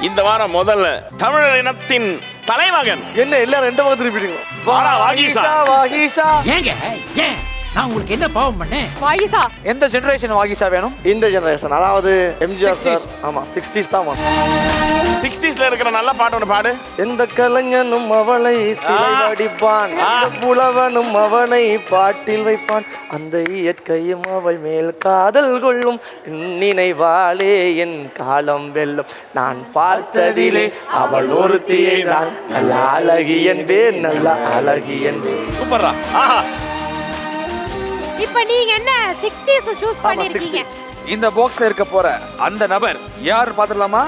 இந்த வாரம் முதல்ல தமிழர் இனத்தின் தலைமகன் என்ன எல்லாரும் ரெண்டு பக்கம் திருப்பிடுங்க. வாடா வாகீசா. வாகீசா ஏங்க ஏன் நான் உங்களுக்கு என்ன பாவம் பண்ணேன்? வாகிசா எந்த ஜெனரேஷன் வாகிசா வேணும்? இந்த ஜெனரேஷன், அதாவது எம்ஜிஆர் சார். ஆமா 60s தான் வரும். 60sல இருக்கிற நல்ல பாட்டு ஒன்று பாடு. எந்த கலைஞனும் அவளை சிலை வடிப்பான், எந்த புலவனும் அவளை பாட்டில் வைப்பான், அந்த இயற்கையும் அவள் மேல் காதல் கொள்ளும், நினைவாளே என் காலம் வெல்லும், நான் பார்த்ததிலே அவள் ஒருத்தியை நான் நல்ல அழகி என்பேன், நல்ல அழகி என்பேன். சூப்பர்ரா. ஆஹா. இப்ப நீங்க என்ன 60s சூஸ் பண்ணிருக்கீங்க? இந்த பாக்ஸ்ல இருக்க போற அந்த நபர் யார் பாத்துடலாமா?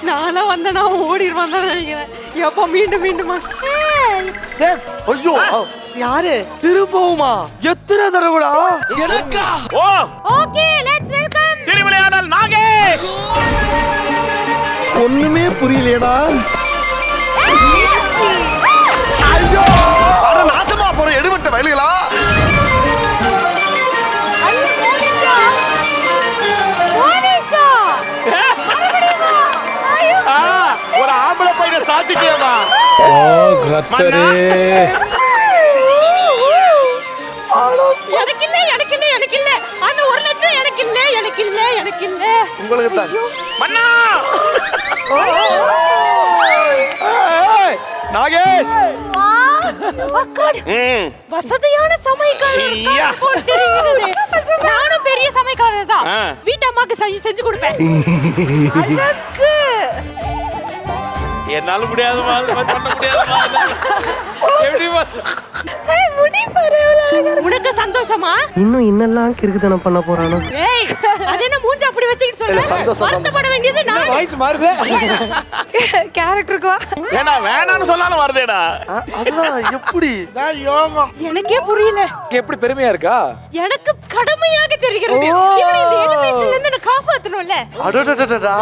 நானா வந்தனா ஓடிடுவான் தான் நினைக்கிறேன். எப்போ மீண்டும் மீண்டுமா? சேஃப். ஐயோ யாரு? திரும்பவுமா? எத்தனை தடவைடா? எனக்கா? ஓ ஓகே, லெட்ஸ் வெல்கம் திருவிளையாடல் நாகேஷ். ஒண்ணுமே புரியலையடா. ஐயோ அட நாசமா போற எடுபட்ட வயலுகளா. ஒரு ஆம்பளை பையனை சாச்சிட்டியேமா. ஓ கர்த்தரே. எனக்கு இல்ல எனக்கு இல்ல எனக்கு இல்ல அந்த 1 லட்சம் எனக்கு இல்ல எனக்கு இல்ல எனக்கு இல்ல. உங்களுக்கு தான் மன்னா. நாகேஷ். வசதியான சமையல்காரர் ஐயா. நானும் பெரிய சமையல்காரர் தான். ஆ. வீட்டம்மாக்கு செஞ்சு கொடுப்பேன். அழகு. என்னால முடியாதுமா, பண்ண முடியாதுமா. எப்படிமா? உனக்கு சந்தோஷமா? இன்னும் என்னெல்லாம் கிறுக்குத்தனம் பண்ண போறானோ. ஏய், அது என்ன மூஞ்ச அப்படி வச்சிட்டு சொல்ற? இல்ல, சந்தோஷம், வருத்தப்பட வேண்டியது நான். வாய்ஸ் மாறுதே. கேரக்டருக்கு வா. ஏடா வேணான்னு சொன்னாலும் வருதேடா. அதெல்லாம் எப்படி? யோகம். எனக்கே புரியல. எப்படி பெருமையா இருக்கா? எனக்கு கடமையாக தெரிகிறது. இவனை இந்த எலிமினேஷன்ல இருந்து நான் காப்பாத்தணும்ல. அடடடடடா.